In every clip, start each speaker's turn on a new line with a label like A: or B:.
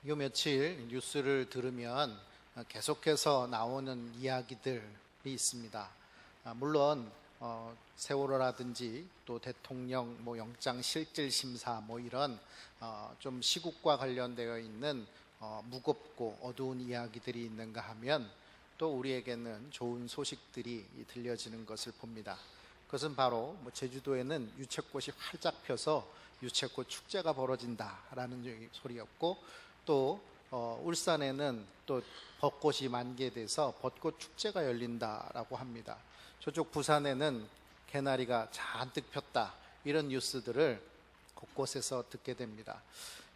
A: 요 며칠 뉴스를 들으면 계속해서 나오는 이야기들이 있습니다. 물론 세월호라든지 또 대통령 영장실질심사 이런 좀 시국과 관련되어 있는 무겁고 어두운 이야기들이 있는가 하면 또 우리에게는 좋은 소식들이 들려지는 것을 봅니다. 그것은 바로 제주도에는 유채꽃이 활짝 펴서 유채꽃 축제가 벌어진다라는 소리였고, 또 울산에는 또 벚꽃이 만개돼서 벚꽃 축제가 열린다라고 합니다. 저쪽 부산에는 개나리가 잔뜩 폈다, 이런 뉴스들을 곳곳에서 듣게 됩니다.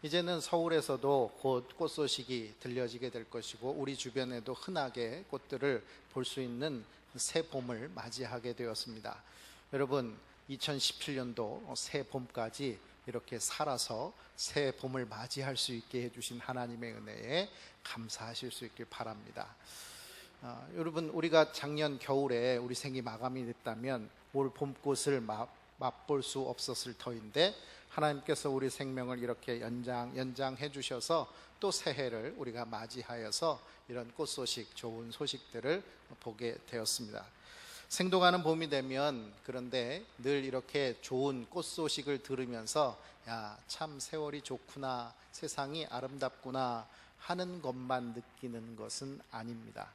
A: 이제는 서울에서도 곧 꽃 소식이 들려지게 될 것이고, 우리 주변에도 흔하게 꽃들을 볼 수 있는 새 봄을 맞이하게 되었습니다. 여러분, 2017년도 새 봄까지 이렇게 살아서 새 봄을 맞이할 수 있게 해주신 하나님의 은혜에 감사하실 수 있길 바랍니다. 여러분, 우리가 작년 겨울에 우리 생이 마감이 됐다면 올 봄꽃을 맛볼 수 없었을 터인데, 하나님께서 우리 생명을 이렇게 연장해 주셔서 또 새해를 우리가 맞이하여서 이런 꽃 소식, 좋은 소식들을 보게 되었습니다. 생동하는 봄이 되면, 그런데 늘 이렇게 좋은 꽃 소식을 들으면서 참 세월이 좋구나, 세상이 아름답구나 하는 것만 느끼는 것은 아닙니다.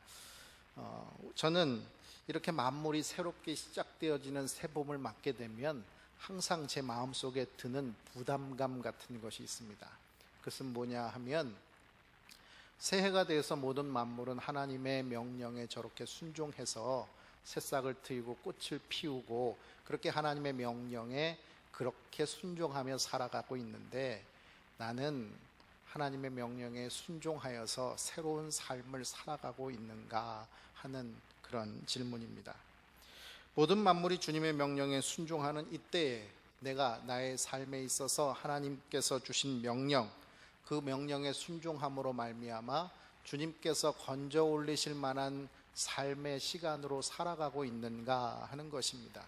A: 저는 이렇게 만물이 새롭게 시작되어지는 새 봄을 맞게 되면 항상 제 마음속에 드는 부담감 같은 것이 있습니다. 그것은 뭐냐 하면, 새해가 되어서 모든 만물은 하나님의 명령에 저렇게 순종해서 새싹을 트이고 꽃을 피우고 그렇게 하나님의 명령에 그렇게 순종하며 살아가고 있는데, 나는 하나님의 명령에 순종하여서 새로운 삶을 살아가고 있는가 하는 그런 질문입니다. 모든 만물이 주님의 명령에 순종하는 이때에 내가 나의 삶에 있어서 하나님께서 주신 명령, 그 명령에 순종함으로 말미암아 주님께서 건져 올리실 만한 삶의 시간으로 살아가고 있는가 하는 것입니다.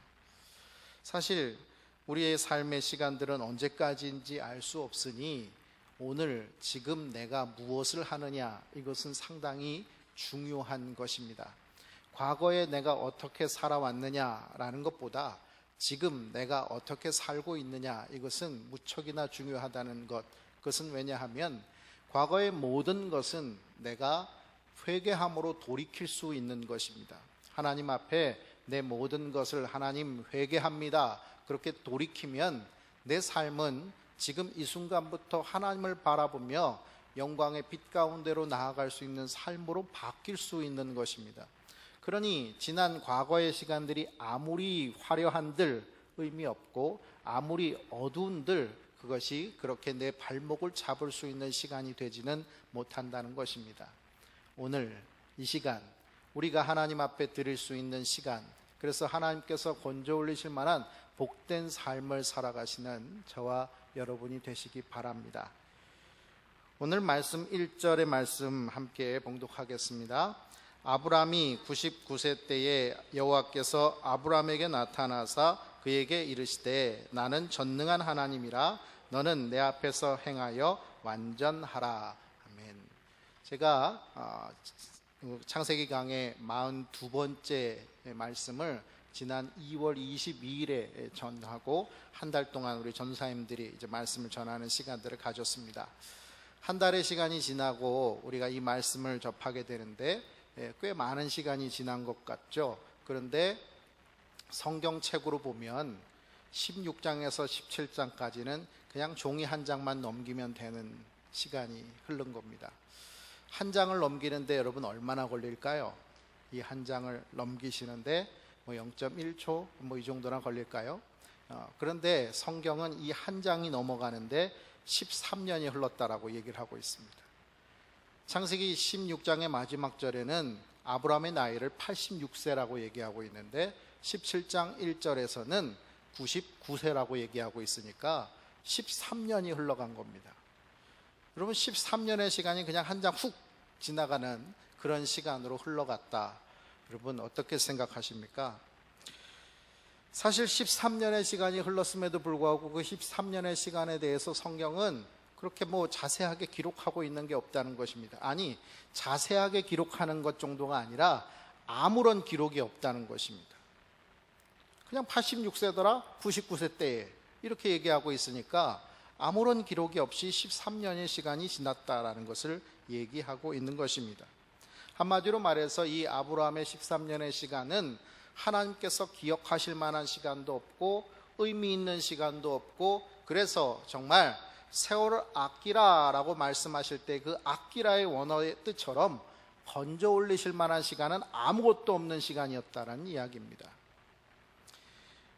A: 사실 우리의 삶의 시간들은 언제까지인지 알 수 없으니 오늘 지금 내가 무엇을 하느냐, 이것은 상당히 중요한 것입니다. 과거에 내가 어떻게 살아왔느냐라는 것보다 지금 내가 어떻게 살고 있느냐, 이것은 무척이나 중요하다는 것. 그것은 왜냐하면 과거의 모든 것은 내가 회개함으로 돌이킬 수 있는 것입니다. 하나님 앞에 내 모든 것을 하나님 회개합니다, 그렇게 돌이키면 내 삶은 지금 이 순간부터 하나님을 바라보며 영광의 빛 가운데로 나아갈 수 있는 삶으로 바뀔 수 있는 것입니다. 그러니 지난 과거의 시간들이 아무리 화려한들 의미 없고, 아무리 어두운들 그것이 그렇게 내 발목을 잡을 수 있는 시간이 되지는 못한다는 것입니다. 오늘 이 시간, 우리가 하나님 앞에 드릴 수 있는 시간, 그래서 하나님께서 건져 올리실 만한 복된 삶을 살아가시는 저와 여러분이 되시기 바랍니다. 오늘 말씀 1절의 말씀 함께 봉독하겠습니다. 아브람이 99세 때에 여호와께서 아브람에게 나타나사 그에게 이르시되 나는 전능한 하나님이라, 너는 내 앞에서 행하여 완전하라. 아멘. 제가 창세기 강의 42번째 말씀을 지난 2월 22일에 전하고 한 달 동안 우리 전사님들이 이제 말씀을 전하는 시간들을 가졌습니다. 한 달의 시간이 지나고 우리가 이 말씀을 접하게 되는데 꽤 많은 시간이 지난 것 같죠. 그런데 성경책으로 보면 16장에서 17장까지는 그냥 종이 한 장만 넘기면 되는 시간이 흐른 겁니다. 한 장을 넘기는데 여러분 얼마나 걸릴까요? 이 한 장을 넘기시는데 0.1초 이 정도나 걸릴까요? 그런데 성경은 이 한 장이 넘어가는데 13년이 흘렀다라고 얘기를 하고 있습니다. 창세기 16장의 마지막 절에는 아브라함의 나이를 86세라고 얘기하고 있는데 17장 1절에서는 99세라고 얘기하고 있으니까 13년이 흘러간 겁니다. 여러분, 13년의 시간이 그냥 한 장 훅 지나가는 그런 시간으로 흘러갔다. 여러분 어떻게 생각하십니까? 사실 13년의 시간이 흘렀음에도 불구하고 그 13년의 시간에 대해서 성경은 그렇게 뭐 자세하게 기록하고 있는 게 없다는 것입니다. 아니, 자세하게 기록하는 것 정도가 아니라 아무런 기록이 없다는 것입니다. 그냥 86세더라 99세 때에 이렇게 얘기하고 있으니까 아무런 기록이 없이 13년의 시간이 지났다라는 것을 얘기하고 있는 것입니다. 한마디로 말해서 이 아브라함의 13년의 시간은 하나님께서 기억하실 만한 시간도 없고 의미 있는 시간도 없고, 그래서 정말 세월을 아끼라라고 말씀하실 때 그 아끼라의 원어의 뜻처럼 건져 올리실 만한 시간은 아무것도 없는 시간이었다라는 이야기입니다.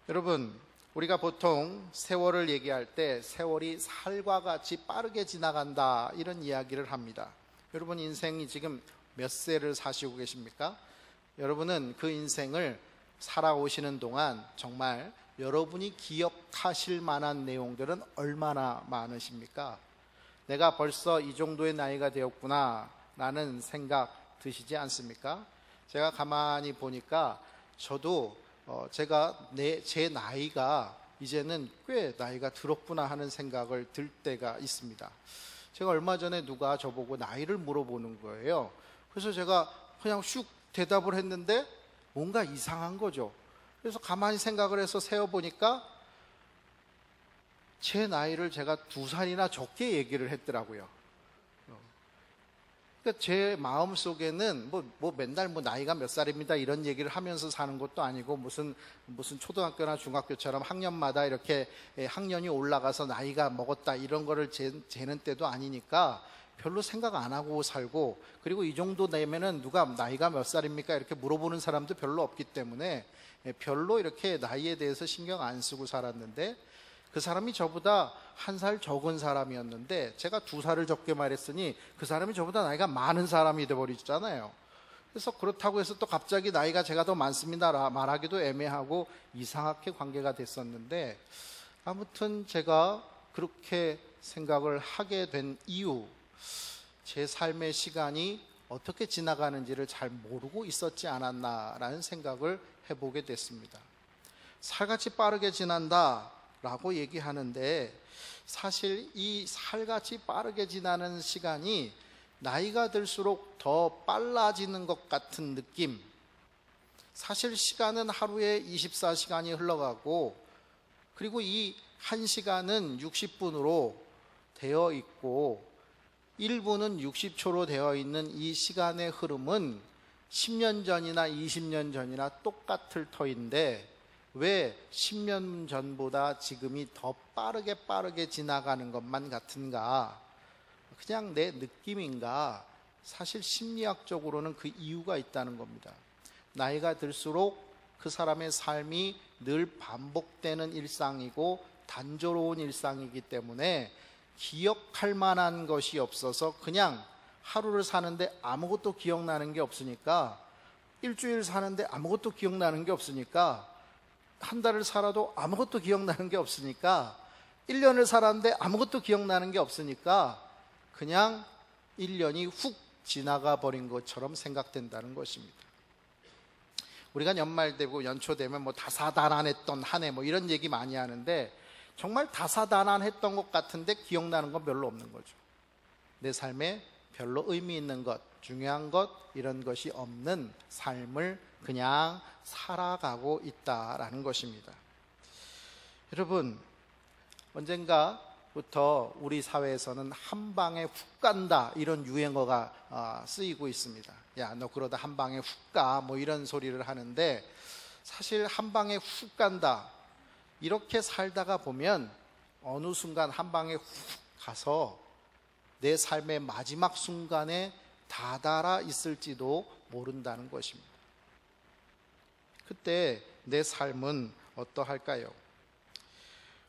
A: 여러분, 우리가 보통 세월을 얘기할 때 세월이 살과 같이 빠르게 지나간다 이런 이야기를 합니다. 여러분 인생이 지금 몇 세를 사시고 계십니까? 여러분은 그 인생을 살아오시는 동안 정말 여러분이 기억하실 만한 내용들은 얼마나 많으십니까? 내가 벌써 이 정도의 나이가 되었구나 라는 생각 드시지 않습니까? 제가 가만히 보니까 저도 제 나이가 이제는 꽤 나이가 들었구나 하는 생각을 들 때가 있습니다. 제가 얼마 전에 누가 저보고 나이를 물어보는 거예요. 그래서 제가 그냥 슉 대답을 했는데 뭔가 이상한 거죠. 그래서 가만히 생각을 해서 세어보니까 제 나이를 제가 2살이나 적게 얘기를 했더라고요. 그러니까 제 마음속에는 맨날 나이가 몇 살입니다 이런 얘기를 하면서 사는 것도 아니고 무슨 초등학교나 중학교처럼 학년마다 이렇게 학년이 올라가서 나이가 먹었다 이런 거를 재는 때도 아니니까 별로 생각 안 하고 살고, 그리고 이 정도 되면은 누가 나이가 몇 살입니까 이렇게 물어보는 사람도 별로 없기 때문에 별로 이렇게 나이에 대해서 신경 안 쓰고 살았는데, 그 사람이 저보다 1살 적은 사람이었는데 제가 2살을 적게 말했으니 그 사람이 저보다 나이가 많은 사람이 돼버리잖아요. 그래서 그렇다고 해서 또 갑자기 나이가 제가 더 많습니다 말하기도 애매하고 이상하게 관계가 됐었는데, 아무튼 제가 그렇게 생각을 하게 된 이유, 제 삶의 시간이 어떻게 지나가는지를 잘 모르고 있었지 않았나라는 생각을 해보게 됐습니다. 살같이 빠르게 지난다 라고 얘기하는데, 사실 이 살같이 빠르게 지나는 시간이 나이가 들수록 더 빨라지는 것 같은 느낌. 사실 시간은 하루에 24시간이 흘러가고, 그리고 이 1시간은 60분으로 되어 있고 1분은 60초로 되어 있는 이 시간의 흐름은 10년 전이나 20년 전이나 똑같을 터인데 왜 10년 전보다 지금이 더 빠르게 지나가는 것만 같은가? 그냥 내 느낌인가? 사실 심리학적으로는 그 이유가 있다는 겁니다. 나이가 들수록 그 사람의 삶이 늘 반복되는 일상이고 단조로운 일상이기 때문에 기억할 만한 것이 없어서 그냥 하루를 사는데 아무것도 기억나는 게 없으니까, 일주일 사는데 아무것도 기억나는 게 없으니까, 한 달을 살아도 아무것도 기억나는 게 없으니까, 1년을 살았는데 아무것도 기억나는 게 없으니까 그냥 1년이 훅 지나가 버린 것처럼 생각된다는 것입니다. 우리가 연말 되고 연초 되면 다사다난했던 한 해 이런 얘기 많이 하는데, 정말 다사다난했던 것 같은데 기억나는 건 별로 없는 거죠. 내 삶에 별로 의미 있는 것, 중요한 것 이런 것이 없는 삶을 그냥 살아가고 있다라는 것입니다. 여러분, 언젠가부터 우리 사회에서는 한 방에 훅 간다 이런 유행어가 쓰이고 있습니다. 야, 너 그러다 한 방에 훅 가 이런 소리를 하는데, 사실 한 방에 훅 간다 이렇게 살다가 보면 어느 순간 한 방에 훅 가서 내 삶의 마지막 순간에 다다라 있을지도 모른다는 것입니다. 그때 내 삶은 어떠할까요?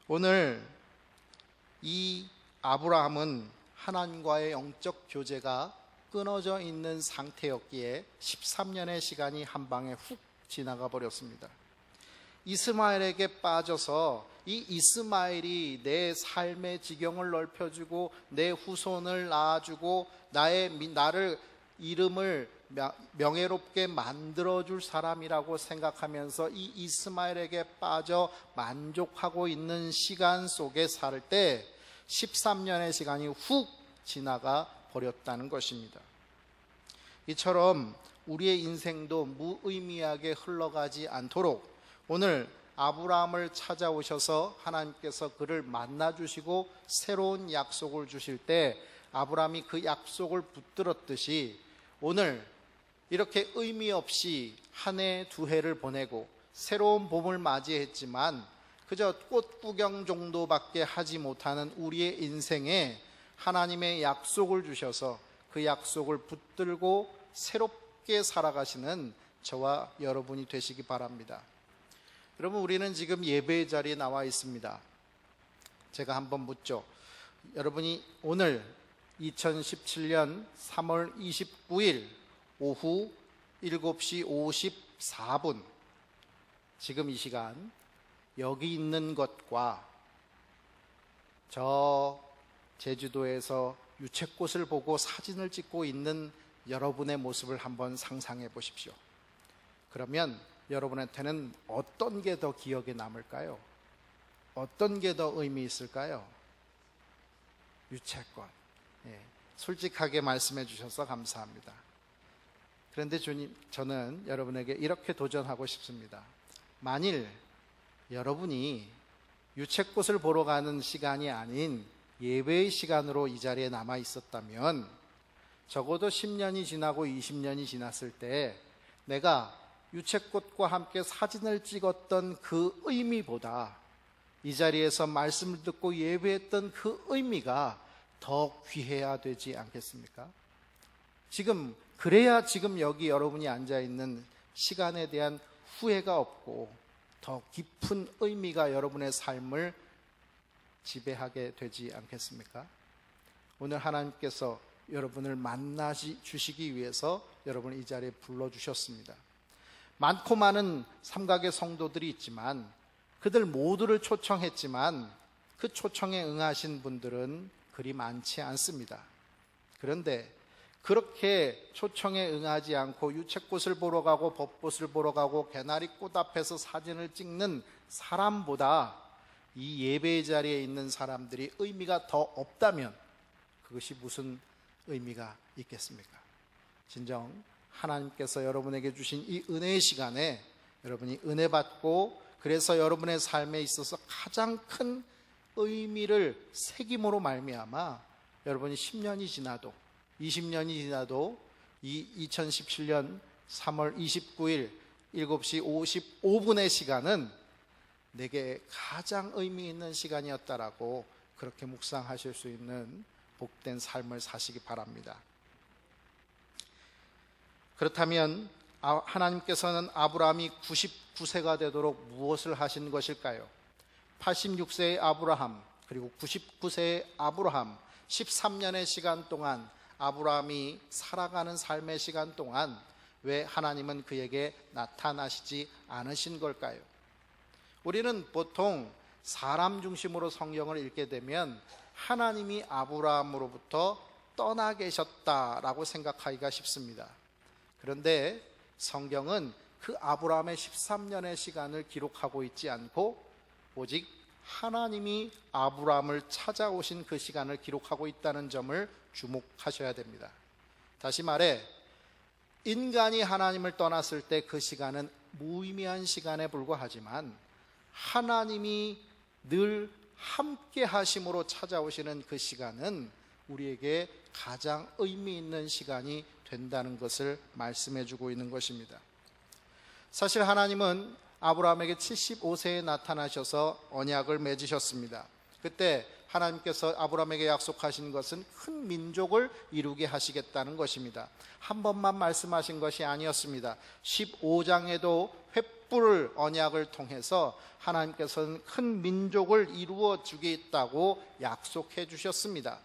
A: 오늘 이 아브라함은 하나님과의 영적 교제가 끊어져 있는 상태였기에 13년의 시간이 한 방에 훅 지나가 버렸습니다. 이스마엘에게 빠져서 이 이스마엘이 내 삶의 지경을 넓혀주고 내 후손을 낳아주고 나를 이름을 명예롭게 만들어줄 사람이라고 생각하면서 이 이스마엘에게 빠져 만족하고 있는 시간 속에 살 때 13년의 시간이 훅 지나가 버렸다는 것입니다. 이처럼 우리의 인생도 무의미하게 흘러가지 않도록 오늘 아브라함을 찾아오셔서 하나님께서 그를 만나주시고 새로운 약속을 주실 때 아브라함이 그 약속을 붙들었듯이 오늘 이렇게 의미 없이 한 해, 두 해를 보내고 새로운 봄을 맞이했지만 그저 꽃 구경 정도밖에 하지 못하는 우리의 인생에 하나님의 약속을 주셔서 그 약속을 붙들고 새롭게 살아가시는 저와 여러분이 되시기 바랍니다. 여러분, 우리는 지금 예배의 자리에 나와 있습니다. 제가 한번 묻죠. 여러분이 오늘 2017년 3월 29일 오후 7시 54분 지금 이 시간 여기 있는 것과 저 제주도에서 유채꽃을 보고 사진을 찍고 있는 여러분의 모습을 한번 상상해 보십시오. 그러면 여러분한테는 어떤 게 더 기억에 남을까요? 어떤 게 더 의미 있을까요? 유채꽃. 솔직하게 말씀해 주셔서 감사합니다. 그런데 주님, 저는 여러분에게 이렇게 도전하고 싶습니다. 만일 여러분이 유채꽃을 보러 가는 시간이 아닌 예배의 시간으로 이 자리에 남아 있었다면 적어도 10년이 지나고 20년이 지났을 때 내가 유채꽃과 함께 사진을 찍었던 그 의미보다 이 자리에서 말씀을 듣고 예배했던 그 의미가 더 귀해야 되지 않겠습니까? 그래야 지금 여기 여러분이 앉아있는 시간에 대한 후회가 없고 더 깊은 의미가 여러분의 삶을 지배하게 되지 않겠습니까? 오늘 하나님께서 여러분을 만나주시기 위해서 여러분을 이 자리에 불러주셨습니다. 많고 많은 삼각의 성도들이 있지만 그들 모두를 초청했지만 그 초청에 응하신 분들은 그리 많지 않습니다. 그런데 그렇게 초청에 응하지 않고 유채꽃을 보러 가고 벚꽃을 보러 가고 개나리 꽃 앞에서 사진을 찍는 사람보다 이 예배의 자리에 있는 사람들이 의미가 더 없다면 그것이 무슨 의미가 있겠습니까? 진정 하나님께서 여러분에게 주신 이 은혜의 시간에 여러분이 은혜 받고 그래서 여러분의 삶에 있어서 가장 큰 의미를 새김으로 말미암아 여러분이 10년이 지나도 20년이 지나도 이 2017년 3월 29일 7시 55분의 시간은 내게 가장 의미 있는 시간이었다라고 그렇게 묵상하실 수 있는 복된 삶을 사시기 바랍니다. 그렇다면 하나님께서는 아브라함이 99세가 되도록 무엇을 하신 것일까요? 86세의 아브라함 그리고 99세의 아브라함 13년의 시간 동안 아브라함이 살아가는 삶의 시간 동안 왜 하나님은 그에게 나타나시지 않으신 걸까요? 우리는 보통 사람 중심으로 성경을 읽게 되면 하나님이 아브라함으로부터 떠나 계셨다라고 생각하기가 쉽습니다. 그런데 성경은 그 아브라함의 13년의 시간을 기록하고 있지 않고 오직 하나님이 아브라함을 찾아오신 그 시간을 기록하고 있다는 점을 주목하셔야 됩니다. 다시 말해 인간이 하나님을 떠났을 때 그 시간은 무의미한 시간에 불과하지만 하나님이 늘 함께 하심으로 찾아오시는 그 시간은 우리에게 가장 의미 있는 시간이 된다는 것을 말씀해 주고 있는 것입니다. 사실 하나님은 아브라함에게 75세에 나타나셔서 언약을 맺으셨습니다. 그때 하나님께서 아브라함에게 약속하신 것은 큰 민족을 이루게 하시겠다는 것입니다. 한 번만 말씀하신 것이 아니었습니다. 15장에도 횃불 언약을 통해서 하나님께서는 큰 민족을 이루어 주겠다고 약속해 주셨습니다.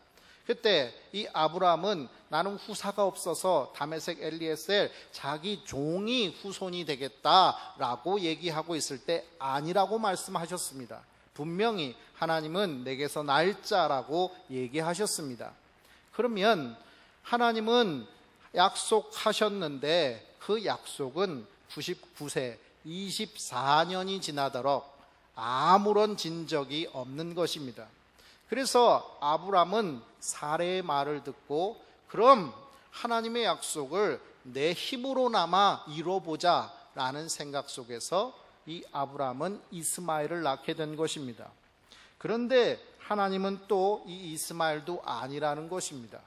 A: 그때 이 아브라함은 나는 후사가 없어서 다메섹 엘리에셀 자기 종이 후손이 되겠다라고 얘기하고 있을 때 아니라고 말씀하셨습니다. 분명히 하나님은 내게서 날짜라고 얘기하셨습니다. 그러면 하나님은 약속하셨는데 그 약속은 99세 24년이 지나도록 아무런 진적이 없는 것입니다. 그래서 아브람은 사레의 말을 듣고 그럼 하나님의 약속을 내 힘으로나마 이뤄보자 라는 생각 속에서 이 아브람은 이스마엘을 낳게 된 것입니다. 그런데 하나님은 또 이 이스마엘도 아니라는 것입니다.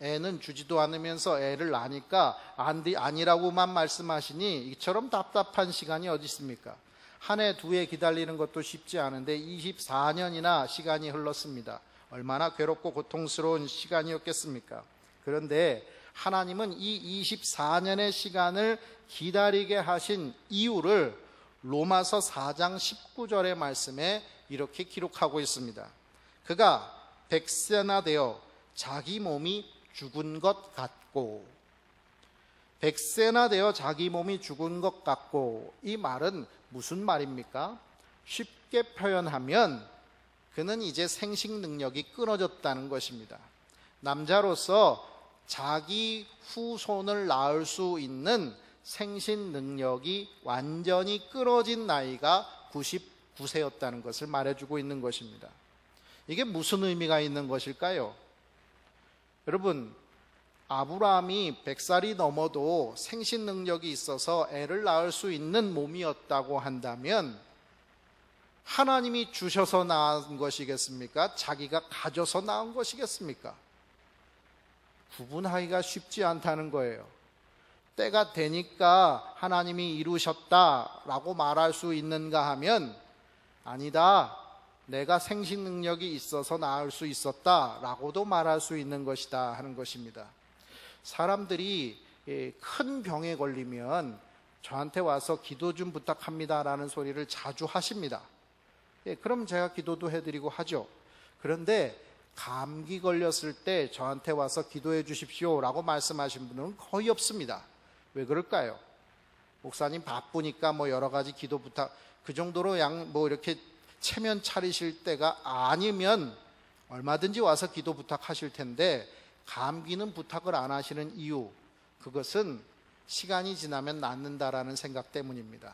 A: 애는 주지도 않으면서 애를 낳으니까 아니라고만 말씀하시니 이처럼 답답한 시간이 어디 있습니까? 한 해, 두 해 기다리는 것도 쉽지 않은데 24년이나 시간이 흘렀습니다. 얼마나 괴롭고 고통스러운 시간이었겠습니까? 그런데 하나님은 이 24년의 시간을 기다리게 하신 이유를 로마서 4장 19절의 말씀에 이렇게 기록하고 있습니다. 그가 백세나 되어 자기 몸이 죽은 것 같고, 백세나 되어 자기 몸이 죽은 것 같고, 이 말은 무슨 말입니까? 쉽게 표현하면 그는 이제 생식 능력이 끊어졌다는 것입니다. 남자로서 자기 후손을 낳을 수 있는 생식 능력이 완전히 끊어진 나이가 99세였다는 것을 말해주고 있는 것입니다. 이게 무슨 의미가 있는 것일까요? 여러분, 아브라함이 100살이 넘어도 생식 능력이 있어서 애를 낳을 수 있는 몸이었다고 한다면 하나님이 주셔서 낳은 것이겠습니까? 자기가 가져서 낳은 것이겠습니까? 구분하기가 쉽지 않다는 거예요. 때가 되니까 하나님이 이루셨다라고 말할 수 있는가 하면 아니다, 내가 생식 능력이 있어서 낳을 수 있었다라고도 말할 수 있는 것이다 하는 것입니다. 사람들이 큰 병에 걸리면 저한테 와서 기도 좀 부탁합니다라는 소리를 자주 하십니다. 그럼 제가 기도도 해드리고 하죠. 그런데 감기 걸렸을 때 저한테 와서 기도해 주십시오 라고 말씀하신 분은 거의 없습니다. 왜 그럴까요? 목사님 바쁘니까 뭐 여러 가지 기도 부탁, 그 정도로 이렇게 체면 차리실 때가 아니면 얼마든지 와서 기도 부탁하실 텐데, 감기는 부탁을 안 하시는 이유, 그것은 시간이 지나면 낫는다라는 생각 때문입니다.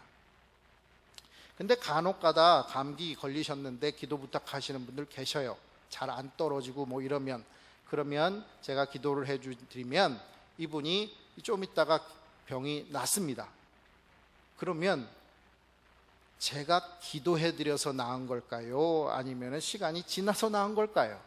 A: 근데 간혹 가다 감기 걸리셨는데 기도 부탁하시는 분들 계셔요. 잘 안 떨어지고 뭐 이러면, 그러면 제가 기도를 해드리면 이분이 좀 있다가 병이 낫습니다. 그러면 제가 기도해드려서 나은 걸까요? 아니면 시간이 지나서 나은 걸까요?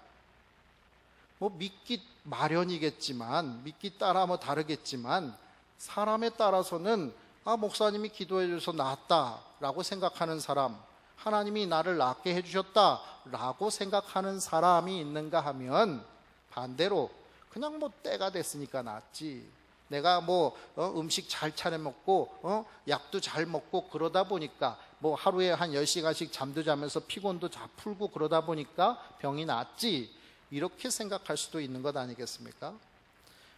A: 뭐 믿기 마련이겠지만, 믿기 따라 뭐 다르겠지만, 사람에 따라서는 목사님이 기도해줘서 낫다라고 생각하는 사람, 하나님이 나를 낫게 해주셨다라고 생각하는 사람이 있는가 하면 반대로 그냥 뭐 때가 됐으니까 낫지, 내가 뭐 음식 잘 차려 먹고 약도 잘 먹고 그러다 보니까 뭐 하루에 한 10시간씩 잠도 자면서 피곤도 다 풀고 그러다 보니까 병이 낫지, 이렇게 생각할 수도 있는 것 아니겠습니까?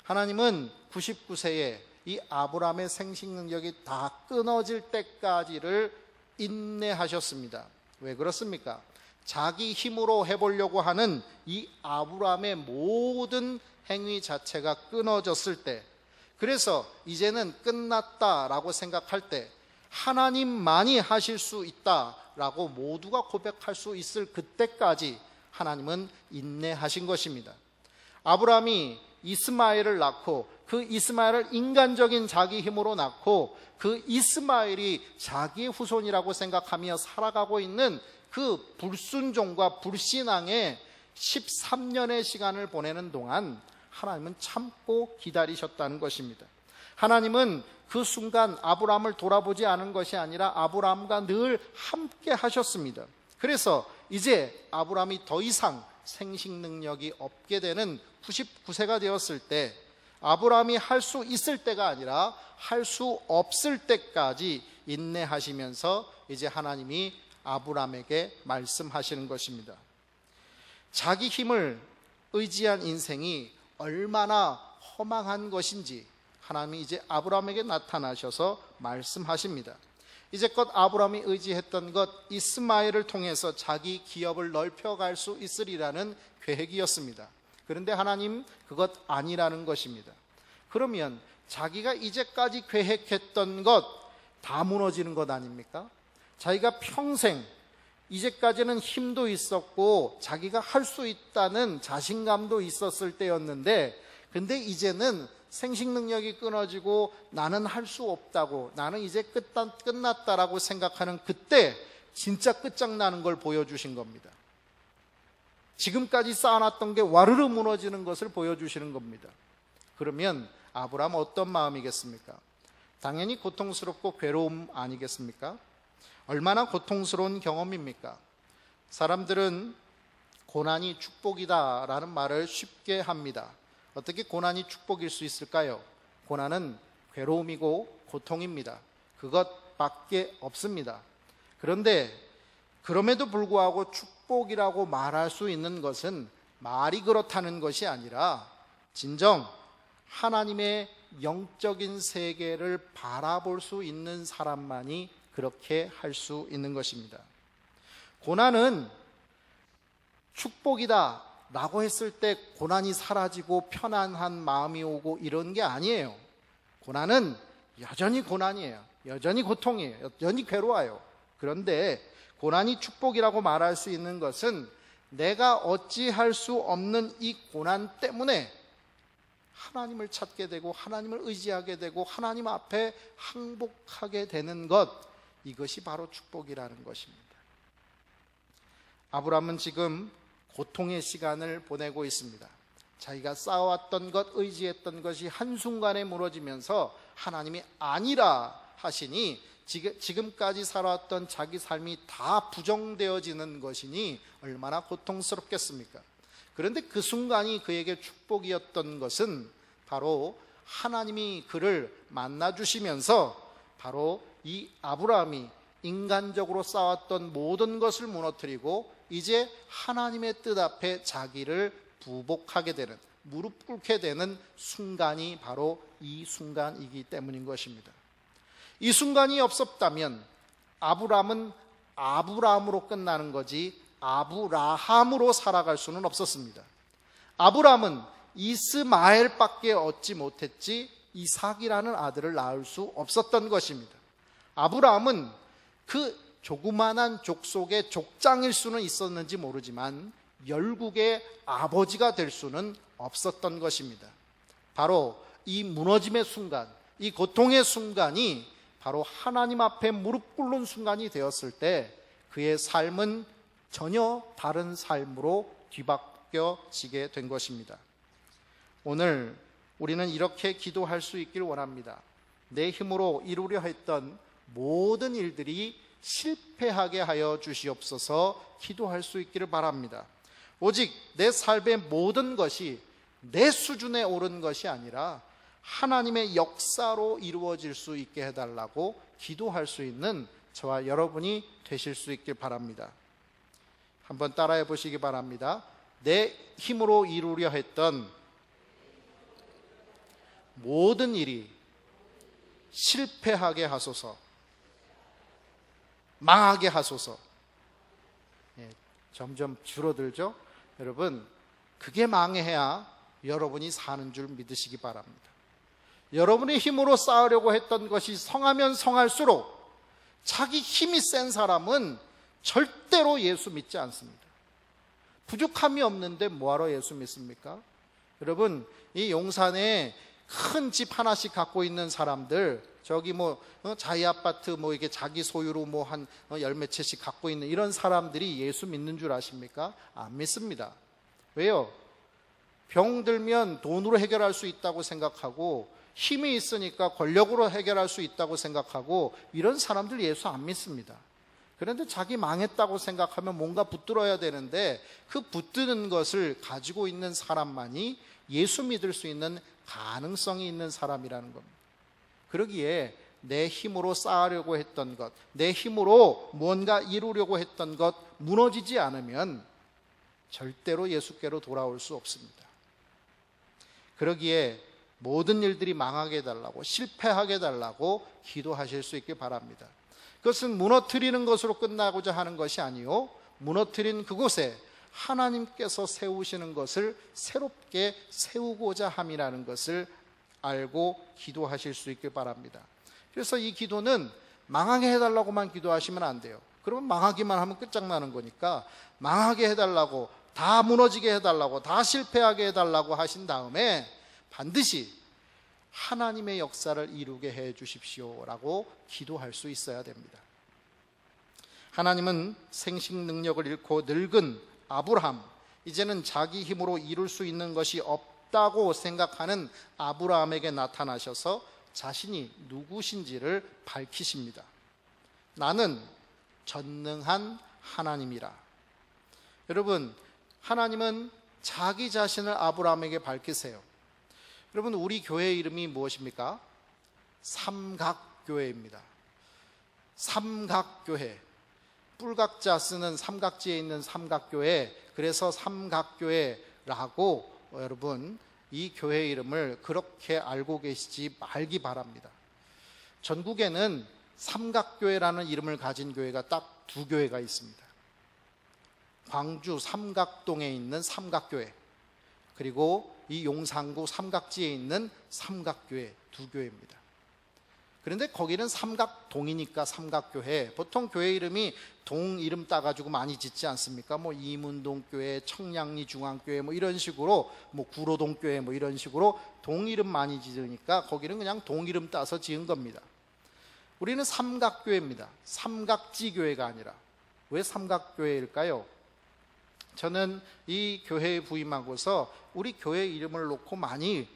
A: 하나님은 99세에 이 아브라함의 생식 능력이 다 끊어질 때까지를 인내하셨습니다. 왜 그렇습니까? 자기 힘으로 해보려고 하는 이 아브라함의 모든 행위 자체가 끊어졌을 때, 그래서 이제는 끝났다라고 생각할 때 하나님만이 하실 수 있다라고 모두가 고백할 수 있을 그때까지 하나님은 인내하신 것입니다. 아브라함이 이스마엘을 낳고 그 이스마엘을 인간적인 자기 힘으로 낳고 그 이스마엘이 자기의 후손이라고 생각하며 살아가고 있는 그 불순종과 불신앙의 13년의 시간을 보내는 동안 하나님은 참고 기다리셨다는 것입니다. 하나님은 그 순간 아브라함을 돌아보지 않은 것이 아니라 아브라함과 늘 함께 하셨습니다. 그래서 이제 아브라함이 더 이상 생식 능력이 없게 되는 99세가 되었을 때, 아브라함이 할 수 있을 때가 아니라 할 수 없을 때까지 인내하시면서 이제 하나님이 아브라함에게 말씀하시는 것입니다. 자기 힘을 의지한 인생이 얼마나 허망한 것인지 하나님이 이제 아브라함에게 나타나셔서 말씀하십니다. 이제껏 아브라함이 의지했던 것, 이스마엘을 통해서 자기 기업을 넓혀갈 수 있으리라는 계획이었습니다. 그런데 하나님 그것 아니라는 것입니다. 그러면 자기가 이제까지 계획했던 것 다 무너지는 것 아닙니까? 자기가 평생 이제까지는 힘도 있었고 자기가 할 수 있다는 자신감도 있었을 때였는데, 근데 이제는 생식 능력이 끊어지고 나는 할 수 없다고, 나는 이제 끝났다라고 생각하는 그때 진짜 끝장나는 걸 보여주신 겁니다. 지금까지 쌓아놨던 게 와르르 무너지는 것을 보여주시는 겁니다. 그러면 아브라함 어떤 마음이겠습니까? 당연히 고통스럽고 괴로움 아니겠습니까? 얼마나 고통스러운 경험입니까? 사람들은 고난이 축복이다라는 말을 쉽게 합니다. 어떻게 고난이 축복일 수 있을까요? 고난은 괴로움이고 고통입니다. 그것밖에 없습니다. 그런데 그럼에도 불구하고 축복이라고 말할 수 있는 것은 말이 그렇다는 것이 아니라 진정 하나님의 영적인 세계를 바라볼 수 있는 사람만이 그렇게 할 수 있는 것입니다. 고난은 축복이다 라고 했을 때 고난이 사라지고 편안한 마음이 오고 이런 게 아니에요. 고난은 여전히 고난이에요. 여전히 고통이에요. 여전히 괴로워요. 그런데 고난이 축복이라고 말할 수 있는 것은 내가 어찌할 수 없는 이 고난 때문에 하나님을 찾게 되고 하나님을 의지하게 되고 하나님 앞에 항복하게 되는 것, 이것이 바로 축복이라는 것입니다. 아브라함은 지금 고통의 시간을 보내고 있습니다. 자기가 쌓아왔던 것, 의지했던 것이 한순간에 무너지면서 하나님이 아니라 하시니 지금까지 살아왔던 자기 삶이 다 부정되어지는 것이니 얼마나 고통스럽겠습니까? 그런데 그 순간이 그에게 축복이었던 것은 바로 하나님이 그를 만나주시면서 바로 이 아브라함이 인간적으로 쌓았던 모든 것을 무너뜨리고 이제 하나님의 뜻 앞에 자기를 부복하게 되는, 무릎 꿇게 되는 순간이 바로 이 순간이기 때문인 것입니다. 이 순간이 없었다면 아브라함은 아브라함으로 끝나는 거지 아브라함으로 살아갈 수는 없었습니다. 아브라함은 이스마엘밖에 얻지 못했지 이삭이라는 아들을 낳을 수 없었던 것입니다. 아브라함은 그 조그만한 족속의 족장일 수는 있었는지 모르지만 열국의 아버지가 될 수는 없었던 것입니다. 바로 이 무너짐의 순간, 이 고통의 순간이 바로 하나님 앞에 무릎 꿇는 순간이 되었을 때 그의 삶은 전혀 다른 삶으로 뒤바뀌어지게 된 것입니다. 오늘 우리는 이렇게 기도할 수 있길 원합니다. 내 힘으로 이루려 했던 모든 일들이 실패하게 하여 주시옵소서 기도할 수 있기를 바랍니다. 오직 내 삶의 모든 것이 내 수준에 오른 것이 아니라 하나님의 역사로 이루어질 수 있게 해달라고 기도할 수 있는 저와 여러분이 되실 수 있길 바랍니다. 한번 따라해 보시기 바랍니다. 내 힘으로 이루려 했던 모든 일이 실패하게 하소서, 망하게 하소서. 점점 줄어들죠? 여러분, 그게 망해야 여러분이 사는 줄 믿으시기 바랍니다. 여러분의 힘으로 쌓으려고 했던 것이 성하면 성할수록 자기 힘이 센 사람은 절대로 예수 믿지 않습니다. 부족함이 없는데 뭐하러 예수 믿습니까? 여러분, 이 용산에 큰 집 하나씩 갖고 있는 사람들, 저기 자이 아파트 이게 자기 소유로 한 열 몇 채씩 갖고 있는 이런 사람들이 예수 믿는 줄 아십니까? 안 믿습니다. 왜요? 병 들면 돈으로 해결할 수 있다고 생각하고 힘이 있으니까 권력으로 해결할 수 있다고 생각하고 이런 사람들 예수 안 믿습니다. 그런데 자기 망했다고 생각하면 뭔가 붙들어야 되는데 그 붙드는 것을 가지고 있는 사람만이 예수 믿을 수 있는 가능성이 있는 사람이라는 겁니다. 그러기에 내 힘으로 쌓으려고 했던 것, 내 힘으로 뭔가 이루려고 했던 것 무너지지 않으면 절대로 예수께로 돌아올 수 없습니다. 그러기에 모든 일들이 망하게 해달라고, 실패하게 해달라고 기도하실 수 있길 바랍니다. 그것은 무너뜨리는 것으로 끝나고자 하는 것이 아니요, 무너뜨린 그곳에 하나님께서 세우시는 것을 새롭게 세우고자 함이라는 것을 알고 기도하실 수 있길 바랍니다. 그래서 이 기도는 망하게 해달라고만 기도하시면 안 돼요. 그러면 망하기만 하면 끝장나는 거니까 망하게 해달라고, 다 무너지게 해달라고, 다 실패하게 해달라고 하신 다음에 반드시 하나님의 역사를 이루게 해 주십시오라고 기도할 수 있어야 됩니다. 하나님은 생식 능력을 잃고 늙은 아브라함, 이제는 자기 힘으로 이룰 수 있는 것이 없다고 생각하는 아브라함에게 나타나셔서 자신이 누구신지를 밝히십니다. 나는 전능한 하나님이라. 여러분, 하나님은 자기 자신을 아브라함에게 밝히세요. 여러분, 우리 교회 이름이 무엇입니까? 삼각교회입니다. 삼각교회. 뿔각자 쓰는 삼각지에 있는 삼각교회, 그래서 삼각교회라고 여러분 이 교회 이름을 그렇게 알고 계시지 말기 바랍니다. 전국에는 삼각교회라는 이름을 가진 교회가 딱 두 교회가 있습니다. 광주 삼각동에 있는 삼각교회, 그리고 이 용산구 삼각지에 있는 삼각교회, 두 교회입니다. 그런데 거기는 삼각동이니까 삼각교회, 보통 교회 이름이 동 이름 따가지고 많이 짓지 않습니까? 뭐 이문동교회, 청량리 중앙교회 뭐 이런 식으로, 뭐 구로동교회 뭐 이런 식으로 동 이름 많이 지으니까 거기는 그냥 동 이름 따서 지은 겁니다. 우리는 삼각교회입니다. 삼각지교회가 아니라. 왜 삼각교회일까요? 저는 이 교회에 부임하고서 우리 교회 이름을 놓고 많이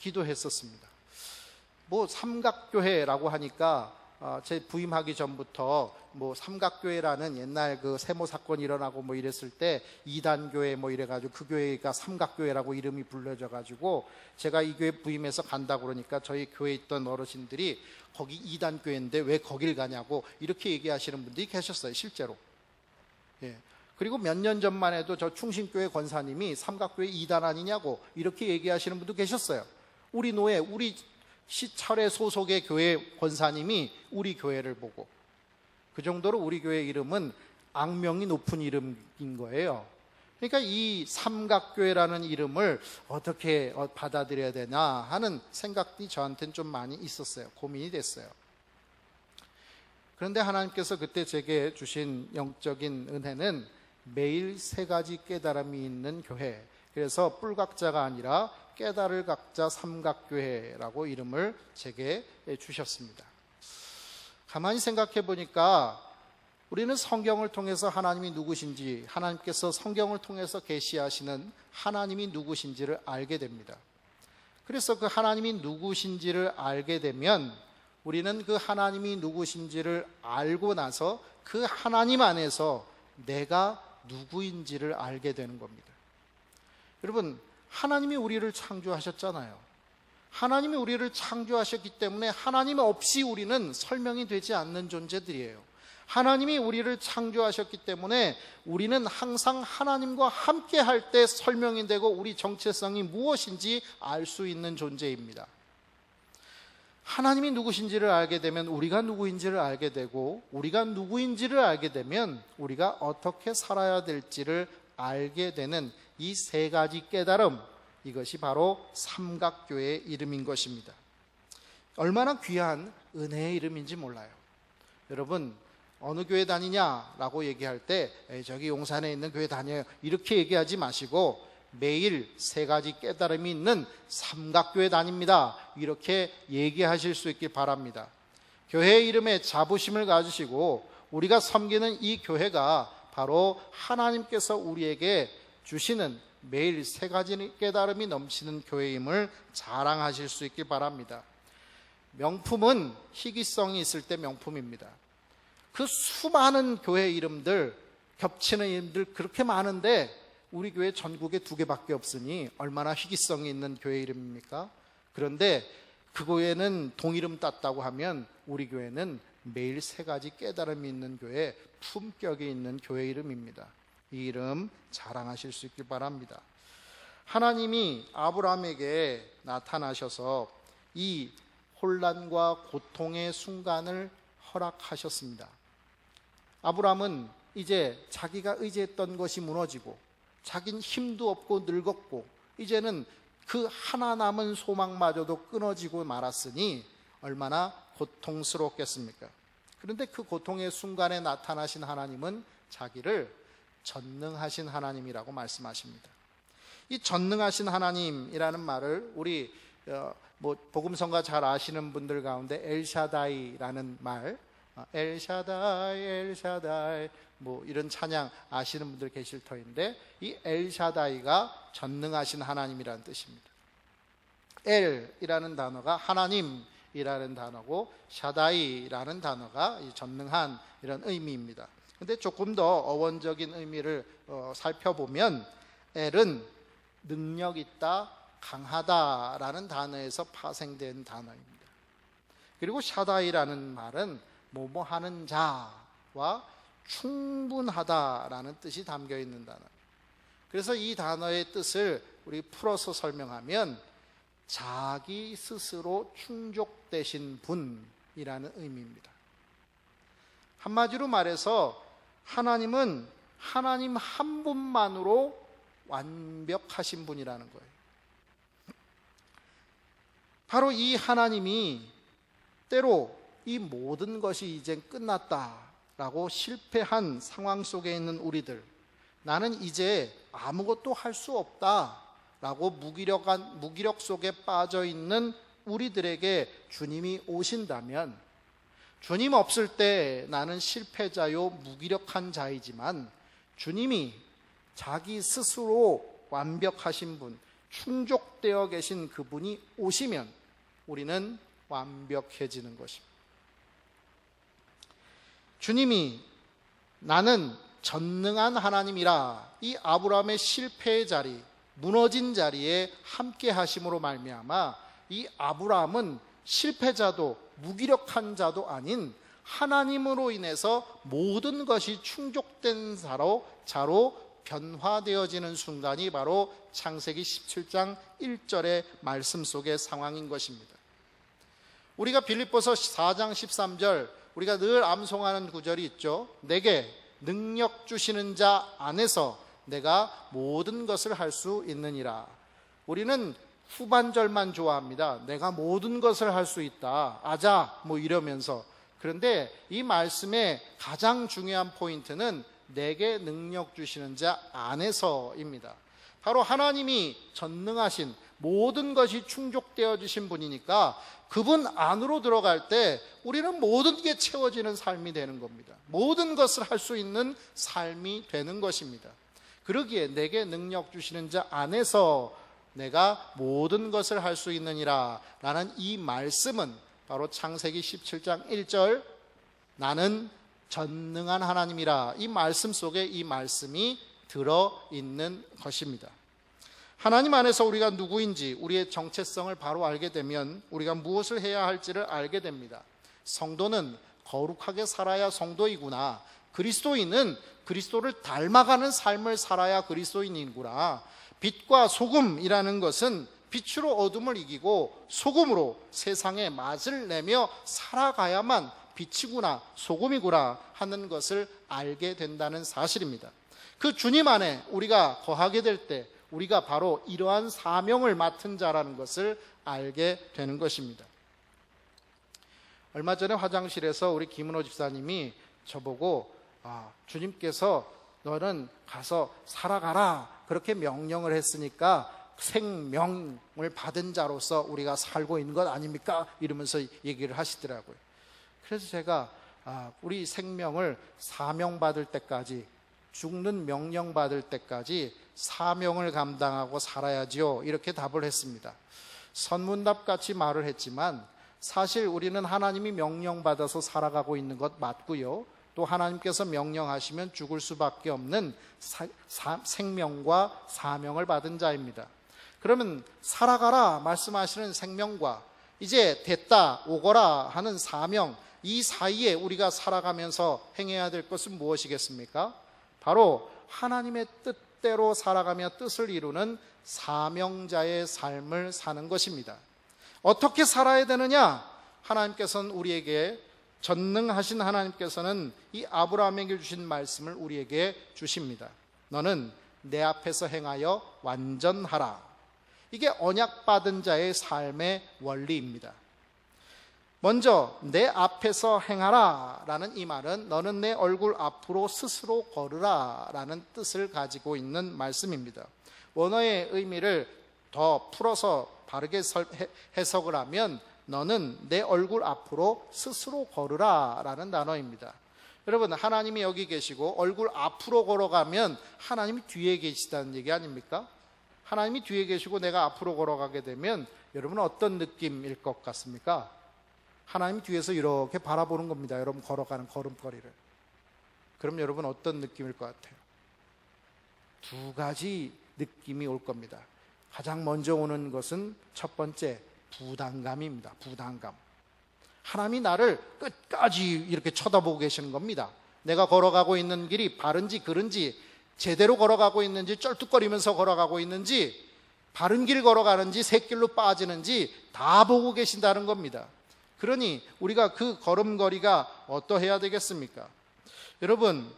A: 기도했었습니다. 뭐 삼각교회라고 하니까 제 부임하기 전부터 뭐 삼각교회라는 옛날 그 세모 사건 일어나고 뭐 이랬을 때 이단교회 뭐 이래가지고 그 교회가 삼각교회라고 이름이 불려져 가지고 제가 이 교회 부임해서 간다고 그러니까 저희 교회에 있던 어르신들이 거기 이단교회인데 왜 거길 가냐고 이렇게 얘기하시는 분들이 계셨어요, 실제로. 예. 그리고 몇 년 전만 해도 저 충신교회 권사님이 삼각교회 이단 아니냐고 이렇게 얘기하시는 분도 계셨어요. 우리 노예, 우리 시찰의 소속의 교회 권사님이 우리 교회를 보고, 그 정도로 우리 교회 이름은 악명이 높은 이름인 거예요. 그러니까 이 삼각교회라는 이름을 어떻게 받아들여야 되나 하는 생각이 저한테는 좀 많이 있었어요. 고민이 됐어요. 그런데 하나님께서 그때 제게 주신 영적인 은혜는 매일 세 가지 깨달음이 있는 교회, 그래서 뿔각자가 아니라 깨달을 각자 삼각교회라고 이름을 제게 주셨습니다. 가만히 생각해 보니까 우리는 성경을 통해서 하나님이 누구신지, 하나님께서 성경을 통해서 계시하시는 하나님이 누구신지를 알게 됩니다. 그래서 그 하나님이 누구신지를 알게 되면 우리는 그 하나님이 누구신지를 알고 나서 그 하나님 안에서 내가 누구인지를 알게 되는 겁니다. 여러분, 하나님이 우리를 창조하셨잖아요. 하나님이 우리를 창조하셨기 때문에 하나님 없이 우리는 설명이 되지 않는 존재들이에요. 하나님이 우리를 창조하셨기 때문에 우리는 항상 하나님과 함께 할 때 설명이 되고 우리 정체성이 무엇인지 알 수 있는 존재입니다. 하나님이 누구신지를 알게 되면 우리가 누구인지를 알게 되고, 우리가 누구인지를 알게 되면 우리가 어떻게 살아야 될지를 알게 되는 이 세 가지 깨달음, 이것이 바로 삼각교회의 이름인 것입니다. 얼마나 귀한 은혜의 이름인지 몰라요. 여러분, 어느 교회 다니냐라고 얘기할 때 저기 용산에 있는 교회 다녀요 이렇게 얘기하지 마시고 매일 세 가지 깨달음이 있는 삼각교회 다닙니다 이렇게 얘기하실 수 있길 바랍니다. 교회 이름에 자부심을 가지시고 우리가 섬기는 이 교회가 바로 하나님께서 우리에게 주시는 매일 세 가지 깨달음이 넘치는 교회임을 자랑하실 수 있길 바랍니다. 명품은 희귀성이 있을 때 명품입니다. 그 수많은 교회 이름들, 겹치는 이름들 그렇게 많은데 우리 교회 전국에 2개밖에 없으니 얼마나 희귀성이 있는 교회 이름입니까? 그런데 그 교회는 동이름 땄다고 하면 우리 교회는 매일 세 가지 깨달음이 있는 교회, 품격이 있는 교회 이름입니다. 이 이름 자랑하실 수 있길 바랍니다. 하나님이 아브라함에게 나타나셔서 이 혼란과 고통의 순간을 허락하셨습니다. 아브라함은 이제 자기가 의지했던 것이 무너지고 자긴 힘도 없고 늙었고 이제는 그 하나 남은 소망마저도 끊어지고 말았으니 얼마나 고통스럽겠습니까? 그런데 그 고통의 순간에 나타나신 하나님은 자기를 전능하신 하나님이라고 말씀하십니다. 이 전능하신 하나님이라는 말을 우리 복음성가 잘 아시는 분들 가운데 엘샤다이라는 말, 엘샤다이 엘샤다이 이런 찬양 아시는 분들 계실 터인데, 이 엘샤다이가 전능하신 하나님이라는 뜻입니다. 엘이라는 단어가 하나님이라는 단어고, 샤다이라는 단어가 전능한 이런 의미입니다. 근데 조금 더 어원적인 의미를 살펴보면 엘은 능력 있다, 강하다라는 단어에서 파생된 단어입니다. 그리고 샤다이라는 말은 뭐뭐 하는 자와 충분하다라는 뜻이 담겨 있는 단어. 그래서 이 단어의 뜻을 우리 풀어서 설명하면 자기 스스로 충족되신 분이라는 의미입니다. 한마디로 말해서 하나님은 하나님 한 분만으로 완벽하신 분이라는 거예요. 바로 이 하나님이 때로 이 모든 것이 이제 끝났다라고 실패한 상황 속에 있는 우리들, 나는 이제 아무것도 할 수 없다라고 무기력 속에 빠져 있는 우리들에게 주님이 오신다면, 주님 없을 때 나는 실패자요 무기력한 자이지만 주님이 자기 스스로 완벽하신 분, 충족되어 계신 그분이 오시면 우리는 완벽해지는 것입니다. 주님이 나는 전능한 하나님이라 이 아브라함의 실패의 자리, 무너진 자리에 함께 하심으로 말미암아 이 아브라함은 실패자도 무기력한 자도 아닌 하나님으로 인해서 모든 것이 충족된 자로 변화되어지는 순간이 바로 창세기 17장 1절의 말씀 속의 상황인 것입니다. 우리가 빌립보서 4장 13절, 우리가 늘 암송하는 구절이 있죠. 내게 능력 주시는 자 안에서 내가 모든 것을 할 수 있느니라. 우리는 후반절만 좋아합니다. 내가 모든 것을 할 수 있다, 아자 이러면서. 그런데 이 말씀의 가장 중요한 포인트는 내게 능력 주시는 자 안에서입니다. 바로 하나님이 전능하신, 모든 것이 충족되어 주신 분이니까 그분 안으로 들어갈 때 우리는 모든 게 채워지는 삶이 되는 겁니다. 모든 것을 할 수 있는 삶이 되는 것입니다. 그러기에 내게 능력 주시는 자 안에서 내가 모든 것을 할 수 있느니라 라는 이 말씀은 바로 창세기 17장 1절 나는 전능한 하나님이라, 이 말씀 속에 이 말씀이 들어있는 것입니다. 하나님 안에서 우리가 누구인지, 우리의 정체성을 바로 알게 되면 우리가 무엇을 해야 할지를 알게 됩니다. 성도는 거룩하게 살아야 성도이구나, 그리스도인은 그리스도를 닮아가는 삶을 살아야 그리스도인이구나, 빛과 소금이라는 것은 빛으로 어둠을 이기고 소금으로 세상에 맛을 내며 살아가야만 빛이구나, 소금이구나 하는 것을 알게 된다는 사실입니다. 그 주님 안에 우리가 거하게 될 때 우리가 바로 이러한 사명을 맡은 자라는 것을 알게 되는 것입니다. 얼마 전에 화장실에서 우리 김은호 집사님이 저보고 주님께서 너는 가서 살아가라 그렇게 명령을 했으니까 생명을 받은 자로서 우리가 살고 있는 것 아닙니까? 이러면서 얘기를 하시더라고요. 그래서 제가 우리 생명을 사명받을 때까지, 죽는 명령 받을 때까지 사명을 감당하고 살아야지요, 이렇게 답을 했습니다. 선문답같이 말을 했지만 사실 우리는 하나님이 명령받아서 살아가고 있는 것 맞고요, 또 하나님께서 명령하시면 죽을 수밖에 없는 생명과 사명을 받은 자입니다. 그러면 살아가라 말씀하시는 생명과 이제 됐다 오거라 하는 사명, 이 사이에 우리가 살아가면서 행해야 될 것은 무엇이겠습니까? 바로 하나님의 뜻대로 살아가며 뜻을 이루는 사명자의 삶을 사는 것입니다. 어떻게 살아야 되느냐? 하나님께서는 우리에게, 전능하신 하나님께서는 이 아브라함에게 주신 말씀을 우리에게 주십니다. 너는 내 앞에서 행하여 완전하라. 이게 언약받은 자의 삶의 원리입니다. 먼저 내 앞에서 행하라 라는 이 말은 너는 내 얼굴 앞으로 스스로 걸으라 라는 뜻을 가지고 있는 말씀입니다. 원어의 의미를 더 풀어서 바르게 해석을 하면 너는 내 얼굴 앞으로 스스로 걸으라 라는 단어입니다. 여러분, 하나님이 여기 계시고 얼굴 앞으로 걸어가면 하나님이 뒤에 계시다는 얘기 아닙니까? 하나님이 뒤에 계시고 내가 앞으로 걸어가게 되면 여러분은 어떤 느낌일 것 같습니까? 하나님이 뒤에서 이렇게 바라보는 겁니다. 여러분 걸어가는 걸음걸이를. 그럼 여러분 어떤 느낌일 것 같아요? 두 가지 느낌이 올 겁니다. 가장 먼저 오는 것은 첫 번째, 부담감입니다. 부담감. 하나님이 나를 끝까지 이렇게 쳐다보고 계시는 겁니다. 내가 걸어가고 있는 길이 바른지 그른지, 제대로 걸어가고 있는지, 쩔뚝거리면서 걸어가고 있는지, 바른 길 걸어가는지 새길로 빠지는지 다 보고 계신다는 겁니다. 그러니 우리가 그 걸음걸이가 어떠해야 되겠습니까? 여러분,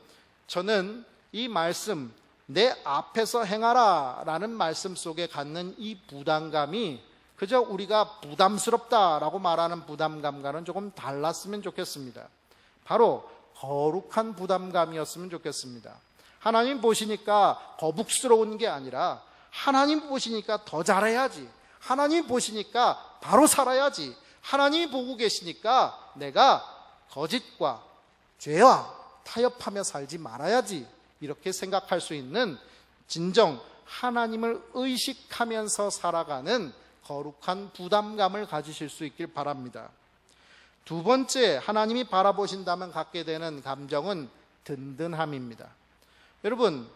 A: 저는 이 말씀, 내 앞에서 행하라 라는 말씀 속에 갖는 이 부담감이 그저 우리가 부담스럽다라고 말하는 부담감과는 조금 달랐으면 좋겠습니다. 바로 거룩한 부담감이었으면 좋겠습니다. 하나님 보시니까 거북스러운 게 아니라 하나님 보시니까 더 잘해야지, 하나님 보시니까 바로 살아야지, 하나님이 보고 계시니까 내가 거짓과 죄와 타협하며 살지 말아야지, 이렇게 생각할 수 있는 진정 하나님을 의식하면서 살아가는 거룩한 부담감을 가지실 수 있길 바랍니다. 두 번째, 하나님이 바라보신다면 갖게 되는 감정은 든든함입니다. 여러분,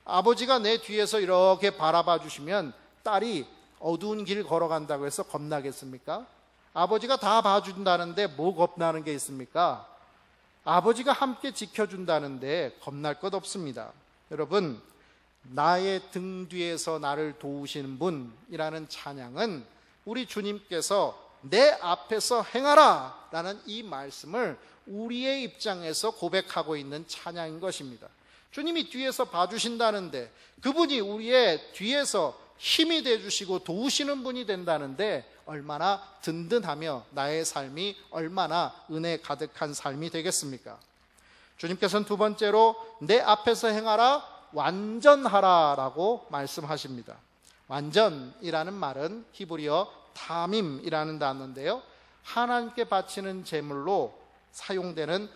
A: 아버지가 내 뒤에서 이렇게 바라봐 주시면 딸이 어두운 길 걸어간다고 해서 겁나겠습니까? 아버지가 다 봐준다는데 뭐 겁나는 게 있습니까? 아버지가 함께 지켜준다는데 겁날 것 없습니다. 여러분, 나의 등 뒤에서 나를 도우시는 분이라는 찬양은 우리 주님께서 내 앞에서 행하라 라는 이 말씀을 우리의 입장에서 고백하고 있는 찬양인 것입니다. 주님이 뒤에서 봐주신다는데, 그분이 우리의 뒤에서 힘이 되어주시고 도우시는 분이 된다는데 얼마나 든든하며 나의 삶이 얼마나 은혜 가득한 삶이 되겠습니까? 주님께서는 두 번째로 내 앞에서 행하라, 완전하라 라고 말씀하십니다. 완전이라는 말은 히브리어 타밈이라는 단어인데요, 하나님께 바치는 제물로 사용되는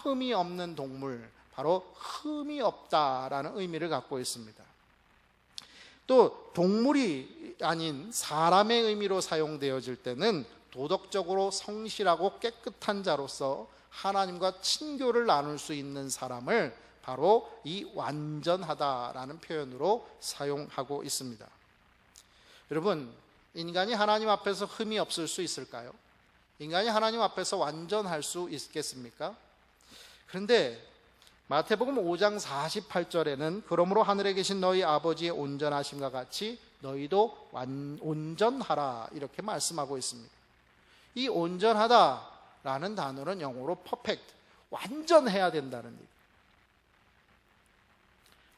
A: 흠이 없는 동물, 바로 흠이 없다라는 의미를 갖고 있습니다. 또 동물이 아닌 사람의 의미로 사용되어질 때는 도덕적으로 성실하고 깨끗한 자로서 하나님과 친교를 나눌 수 있는 사람을 바로 이 완전하다라는 표현으로 사용하고 있습니다. 여러분, 인간이 하나님 앞에서 흠이 없을 수 있을까요? 인간이 하나님 앞에서 완전할 수 있겠습니까? 그런데 마태복음 5장 48절에는 그러므로 하늘에 계신 너희 아버지의 온전하심과 같이 너희도 온전하라 이렇게 말씀하고 있습니다. 이 온전하다라는 단어는 영어로 perfect, 완전해야 된다는 얘기.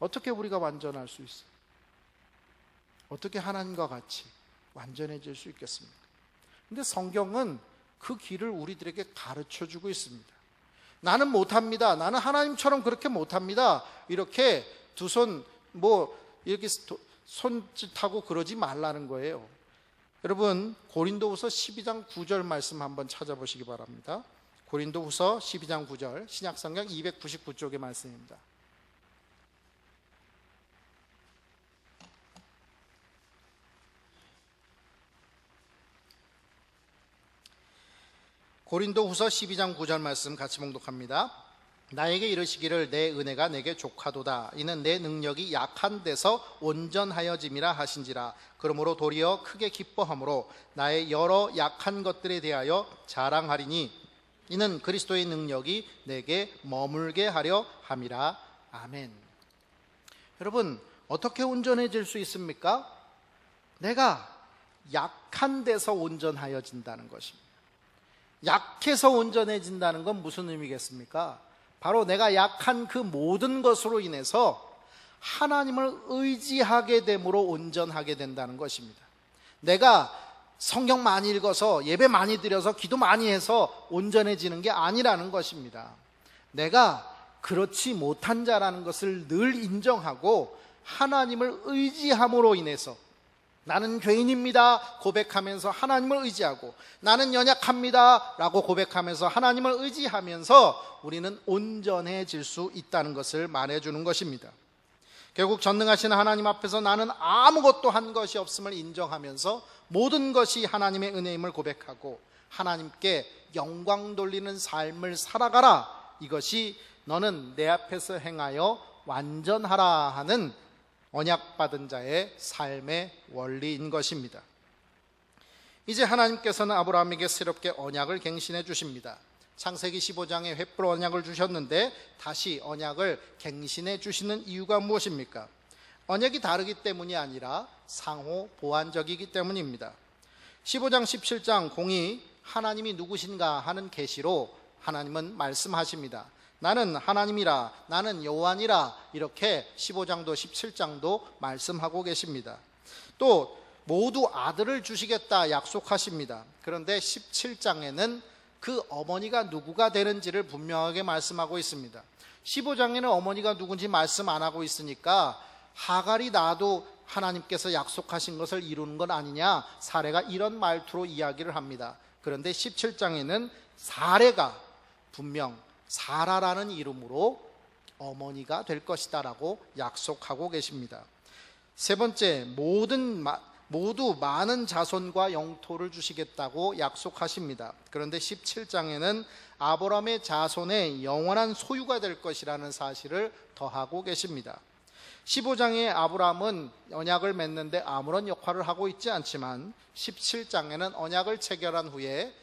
A: 어떻게 우리가 완전할 수 있어요? 어떻게 하나님과 같이 완전해질 수 있겠습니까? 근데 성경은 그 길을 우리들에게 가르쳐주고 있습니다. 나는 못합니다, 나는 하나님처럼 그렇게 못합니다, 이렇게 두 손 이렇게 손짓하고 그러지 말라는 거예요. 여러분, 고린도후서 12장 9절 말씀 한번 찾아보시기 바랍니다. 고린도후서 12장 9절, 신약성경 299쪽의 말씀입니다. 고린도후서 12장 9절 말씀 같이 봉독합니다. 나에게 이르시기를 내 은혜가 내게 족하도다. 이는 내 능력이 약한 데서 온전하여짐이라 하신지라. 그러므로 도리어 크게 기뻐함으로 나의 여러 약한 것들에 대하여 자랑하리니 이는 그리스도의 능력이 내게 머물게 하려 함이라. 아멘. 여러분, 어떻게 온전해질 수 있습니까? 내가 약한 데서 온전하여진다는 것입니다. 약해서 온전해진다는 건 무슨 의미겠습니까? 바로 내가 약한 그 모든 것으로 인해서 하나님을 의지하게 됨으로 온전하게 된다는 것입니다. 내가 성경 많이 읽어서 예배 많이 드려서 기도 많이 해서 온전해지는 게 아니라는 것입니다. 내가 그렇지 못한 자라는 것을 늘 인정하고 하나님을 의지함으로 인해서 나는 죄인입니다 고백하면서 하나님을 의지하고 나는 연약합니다 라고 고백하면서 하나님을 의지하면서 우리는 온전해질 수 있다는 것을 말해주는 것입니다. 결국 전능하신 하나님 앞에서 나는 아무것도 한 것이 없음을 인정하면서 모든 것이 하나님의 은혜임을 고백하고 하나님께 영광 돌리는 삶을 살아가라, 이것이 너는 내 앞에서 행하여 완전하라 하는 언약받은 자의 삶의 원리인 것입니다. 이제 하나님께서는 아브라함에게 새롭게 언약을 갱신해 주십니다. 창세기 15장에 횃불 언약을 주셨는데 다시 언약을 갱신해 주시는 이유가 무엇입니까? 언약이 다르기 때문이 아니라 상호 보완적이기 때문입니다. 15장 17장 공의 하나님이 누구신가 하는 계시로 하나님은 말씀하십니다. 나는 하나님이라, 나는 여호와니라, 이렇게 15장도 17장도 말씀하고 계십니다. 또 모두 아들을 주시겠다 약속하십니다. 그런데 17장에는 그 어머니가 누구가 되는지를 분명하게 말씀하고 있습니다. 15장에는 어머니가 누군지 말씀 안 하고 있으니까 하갈이 나도 하나님께서 약속하신 것을 이루는 건 아니냐, 사례가 이런 말투로 이야기를 합니다. 그런데 17장에는 사례가 분명 사라라는 이름으로 어머니가 될 것이다 라고 약속하고 계십니다. 세 번째, 모두 많은 자손과 영토를 주시겠다고 약속하십니다. 그런데 17장에는 아브라함의 자손의 영원한 소유가 될 것이라는 사실을 더하고 계십니다. 15장에 아브라함은 언약을 맺는데 아무런 역할을 하고 있지 않지만 17장에는 언약을 체결한 후에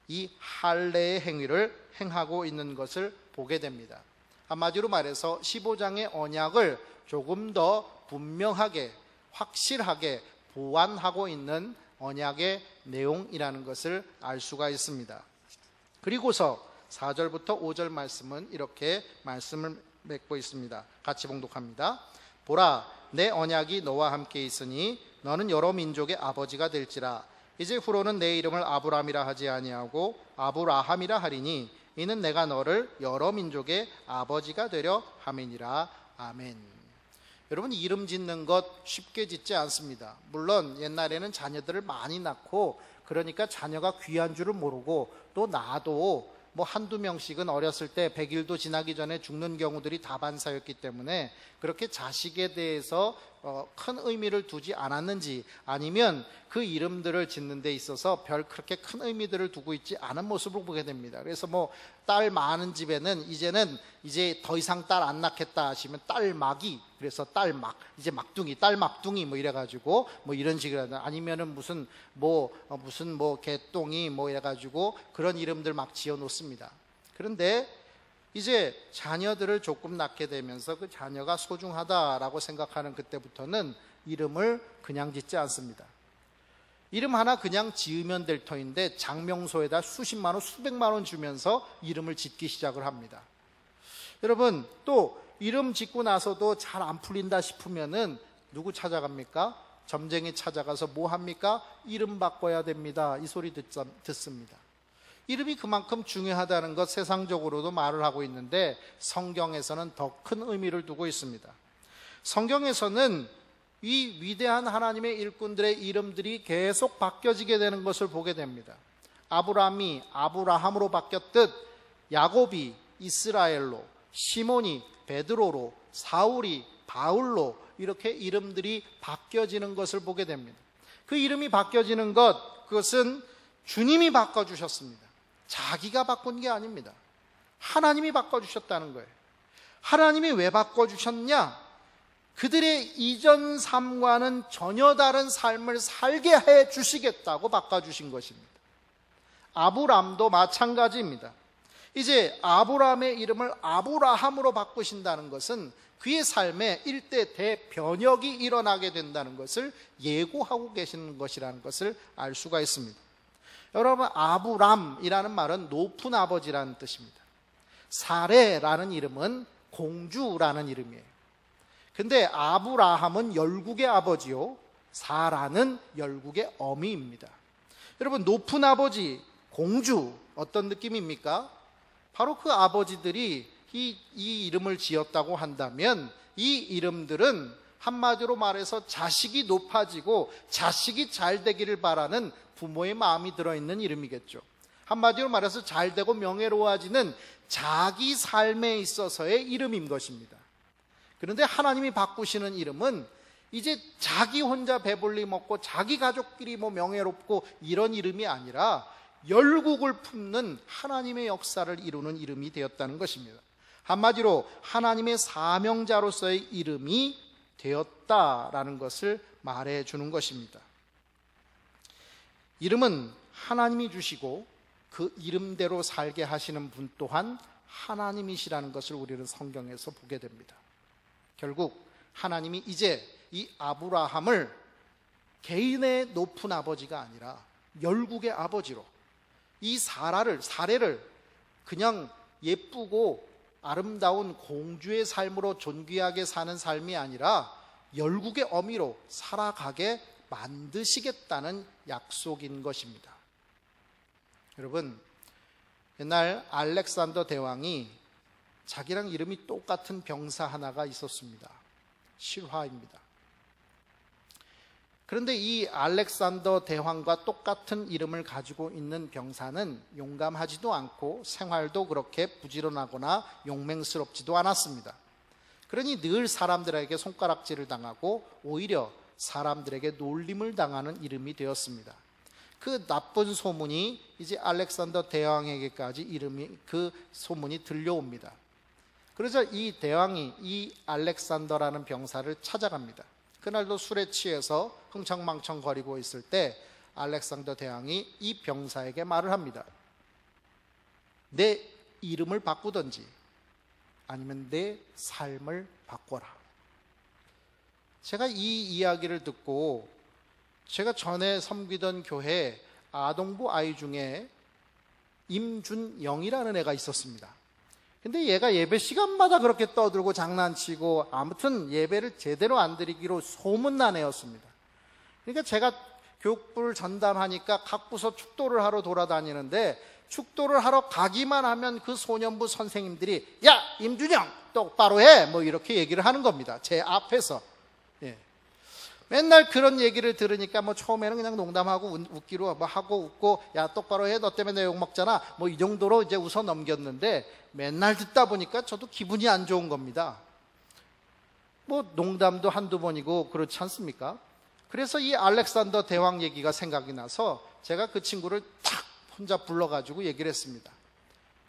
A: 이 할례의 행위를 행하고 있는 것을 보게 됩니다. 한마디로 말해서 15장의 언약을 조금 더 분명하게 확실하게 보완하고 있는 언약의 내용이라는 것을 알 수가 있습니다. 그리고서 4절부터 5절 말씀은 이렇게 말씀을 맺고 있습니다. 같이 봉독합니다. 보라, 내 언약이 너와 함께 있으니 너는 여러 민족의 아버지가 될지라. 이제 후로는 내 이름을 아브람이라 하지 아니하고 아브라함이라 하리니 이는 내가 너를 여러 민족의 아버지가 되려 함이니라. 아멘. 여러분, 이름 짓는 것 쉽게 짓지 않습니다. 물론 옛날에는 자녀들을 많이 낳고 그러니까 자녀가 귀한 줄을 모르고 또 나도 뭐 한두 명씩은 어렸을 때 100일도 지나기 전에 죽는 경우들이 다반사였기 때문에 그렇게 자식에 대해서 큰 의미를 두지 않았는지, 아니면 그 이름들을 짓는 데 있어서 별 그렇게 큰 의미들을 두고 있지 않은 모습을 보게 됩니다. 그래서 뭐 딸 많은 집에는 이제 더 이상 딸 안 낳겠다 하시면 딸막이, 그래서 딸막, 이제 막둥이, 딸막둥이 뭐 이래가지고 뭐 이런 식으로, 아니면은 무슨 개똥이 뭐 이래가지고 그런 이름들 막 지어 놓습니다. 그런데 이제 자녀들을 조금 낳게 되면서 그 자녀가 소중하다라고 생각하는 그때부터는 이름을 그냥 짓지 않습니다. 이름 하나 그냥 지으면 될 터인데 장명소에다 수십만 원, 수백만 원 주면서 이름을 짓기 시작을 합니다. 여러분, 또 이름 짓고 나서도 잘 안 풀린다 싶으면은 누구 찾아갑니까? 점쟁이 찾아가서 뭐 합니까? 이름 바꿔야 됩니다. 이 소리 듣습니다. 이름이 그만큼 중요하다는 것 세상적으로도 말을 하고 있는데 성경에서는 더 큰 의미를 두고 있습니다. 성경에서는 이 위대한 하나님의 일꾼들의 이름들이 계속 바뀌어지게 되는 것을 보게 됩니다. 아브라함이 아브라함으로 바뀌었듯 야곱이 이스라엘로, 시몬이 베드로로, 사울이 바울로 이렇게 이름들이 바뀌어지는 것을 보게 됩니다. 그 이름이 바뀌어지는 것, 그것은 주님이 바꿔주셨습니다. 자기가 바꾼 게 아닙니다. 하나님이 바꿔주셨다는 거예요. 하나님이 왜 바꿔주셨냐? 그들의 이전 삶과는 전혀 다른 삶을 살게 해 주시겠다고 바꿔주신 것입니다. 아브람도 마찬가지입니다. 이제 아브람의 이름을 아브라함으로 바꾸신다는 것은 그의 삶에 일대 대변혁이 일어나게 된다는 것을 예고하고 계시는 것이라는 것을 알 수가 있습니다. 여러분, 아브람이라는 말은 높은 아버지라는 뜻입니다. 사레라는 이름은 공주라는 이름이에요. 근데 아브라함은 열국의 아버지요, 사라는 열국의 어미입니다. 여러분, 높은 아버지, 공주, 어떤 느낌입니까? 바로 그 아버지들이 이 이름을 지었다고 한다면 이 이름들은 한마디로 말해서 자식이 높아지고 자식이 잘 되기를 바라는 부모의 마음이 들어있는 이름이겠죠. 한마디로 말해서 잘 되고 명예로워지는 자기 삶에 있어서의 이름인 것입니다. 그런데 하나님이 바꾸시는 이름은 이제 자기 혼자 배불리 먹고 자기 가족끼리 명예롭고 이런 이름이 아니라 열국을 품는 하나님의 역사를 이루는 이름이 되었다는 것입니다. 한마디로 하나님의 사명자로서의 이름이 되었다라는 것을 말해주는 것입니다. 이름은 하나님이 주시고 그 이름대로 살게 하시는 분 또한 하나님이시라는 것을 우리는 성경에서 보게 됩니다. 결국 하나님이 이제 이 아브라함을 개인의 높은 아버지가 아니라 열국의 아버지로, 이 사례를 그냥 예쁘고 아름다운 공주의 삶으로 존귀하게 사는 삶이 아니라 열국의 어미로 살아가게 만드시겠다는 약속인 것입니다. 여러분, 옛날 알렉산더 대왕이 자기랑 이름이 똑같은 병사 하나가 있었습니다. 실화입니다. 그런데 이 알렉산더 대왕과 똑같은 이름을 가지고 있는 병사는 용감하지도 않고 생활도 그렇게 부지런하거나 용맹스럽지도 않았습니다. 그러니 늘 사람들에게 손가락질을 당하고 오히려 사람들에게 놀림을 당하는 이름이 되었습니다. 그 나쁜 소문이 이제 알렉산더 대왕에게까지 그 소문이 들려옵니다. 그래서 이 대왕이 이 알렉산더라는 병사를 찾아갑니다. 그날도 술에 취해서 흥청망청 거리고 있을 때 알렉산더 대왕이 이 병사에게 말을 합니다. 내 이름을 바꾸든지 아니면 내 삶을 바꿔라. 제가 이 이야기를 듣고 제가 전에 섬기던 교회 아동부 아이 중에 임준영이라는 애가 있었습니다. 근데 얘가 예배 시간마다 그렇게 떠들고 장난치고 아무튼 예배를 제대로 안 드리기로 소문난 애였습니다. 그러니까 제가 교육부를 전담하니까 각 부서 축도를 하러 돌아다니는데 축도를 하러 가기만 하면 그 소년부 선생님들이 야 임준영 똑바로 해 이렇게 얘기를 하는 겁니다. 제 앞에서. 예. 맨날 그런 얘기를 들으니까 처음에는 그냥 농담하고 웃기로 하고 웃고 야 똑바로 해 너 때문에 내 욕 먹잖아 이 정도로 이제 웃어 넘겼는데 맨날 듣다 보니까 저도 기분이 안 좋은 겁니다. 농담도 한두 번이고 그렇지 않습니까? 그래서 이 알렉산더 대왕 얘기가 생각이 나서 제가 그 친구를 탁 혼자 불러가지고 얘기를 했습니다.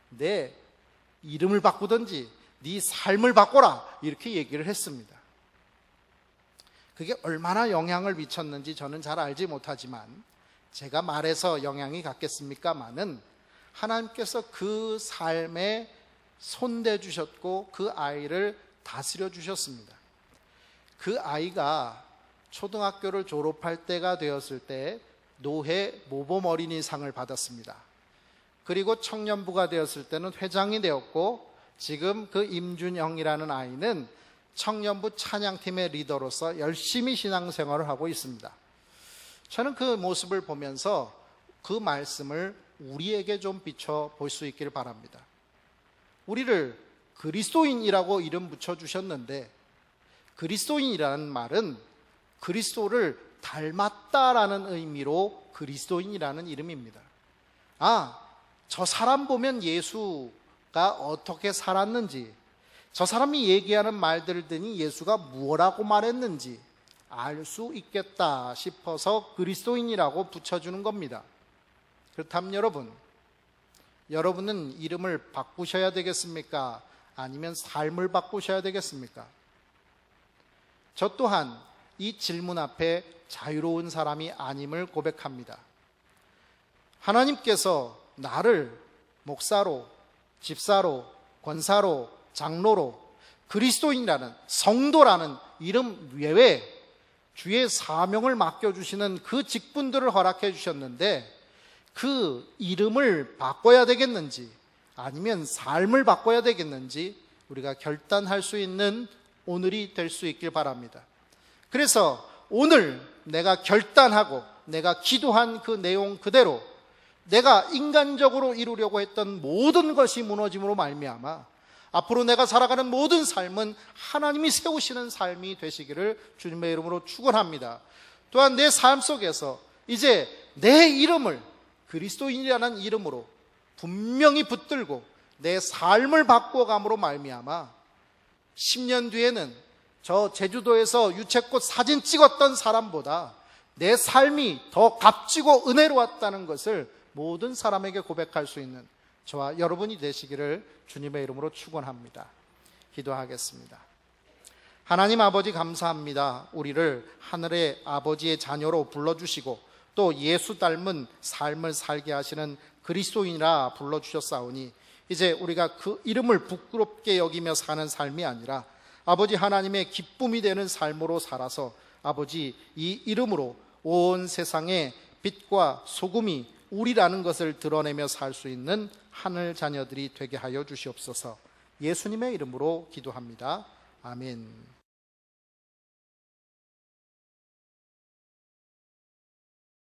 A: 내 이름을 바꾸든지 네 삶을 바꿔라 이렇게 얘기를 했습니다. 그게 얼마나 영향을 미쳤는지 저는 잘 알지 못하지만 제가 말해서 영향이 갔겠습니까마는 하나님께서 그 삶에 손대 주셨고 그 아이를 다스려 주셨습니다. 그 아이가 초등학교를 졸업할 때가 되었을 때 노회 모범 어린이상을 받았습니다. 그리고 청년부가 되었을 때는 회장이 되었고 지금 그 임준영이라는 아이는 청년부 찬양팀의 리더로서 열심히 신앙생활을 하고 있습니다. 저는 그 모습을 보면서 그 말씀을 우리에게 좀 비춰볼 수 있기를 바랍니다. 우리를 그리스도인이라고 이름 붙여주셨는데 그리스도인이라는 말은 그리스도를 닮았다라는 의미로 그리스도인이라는 이름입니다. 저 사람 보면 예수가 어떻게 살았는지 저 사람이 얘기하는 말들을 듣니 예수가 무엇라고 말했는지 알 수 있겠다 싶어서 그리스도인이라고 붙여주는 겁니다. 그렇다면 여러분은 이름을 바꾸셔야 되겠습니까? 아니면 삶을 바꾸셔야 되겠습니까? 저 또한 이 질문 앞에 자유로운 사람이 아님을 고백합니다. 하나님께서 나를 목사로, 집사로, 권사로, 장로로, 그리스도인이라는 성도라는 이름 외에 주의 사명을 맡겨주시는 그 직분들을 허락해 주셨는데 그 이름을 바꿔야 되겠는지 아니면 삶을 바꿔야 되겠는지 우리가 결단할 수 있는 오늘이 될 수 있길 바랍니다. 그래서 오늘 내가 결단하고 내가 기도한 그 내용 그대로 내가 인간적으로 이루려고 했던 모든 것이 무너짐으로 말미암아 앞으로 내가 살아가는 모든 삶은 하나님이 세우시는 삶이 되시기를 주님의 이름으로 축원합니다. 또한 내 삶 속에서 이제 내 이름을 그리스도인이라는 이름으로 분명히 붙들고 내 삶을 바꿔감으로 말미암아 10년 뒤에는 저 제주도에서 유채꽃 사진 찍었던 사람보다 내 삶이 더 값지고 은혜로웠다는 것을 모든 사람에게 고백할 수 있는 저와 여러분이 되시기를 주님의 이름으로 축원합니다. 기도하겠습니다. 하나님 아버지 감사합니다. 우리를 하늘의 아버지의 자녀로 불러주시고 또 예수 닮은 삶을 살게 하시는 그리스도인이라 불러주셨사오니 이제 우리가 그 이름을 부끄럽게 여기며 사는 삶이 아니라 아버지 하나님의 기쁨이 되는 삶으로 살아서 아버지 이 이름으로 온 세상에 빛과 소금이 우리라는 것을 드러내며 살 수 있는 하늘 자녀들이 되게 하여 주시옵소서. 예수님의 이름으로 기도합니다. 아멘.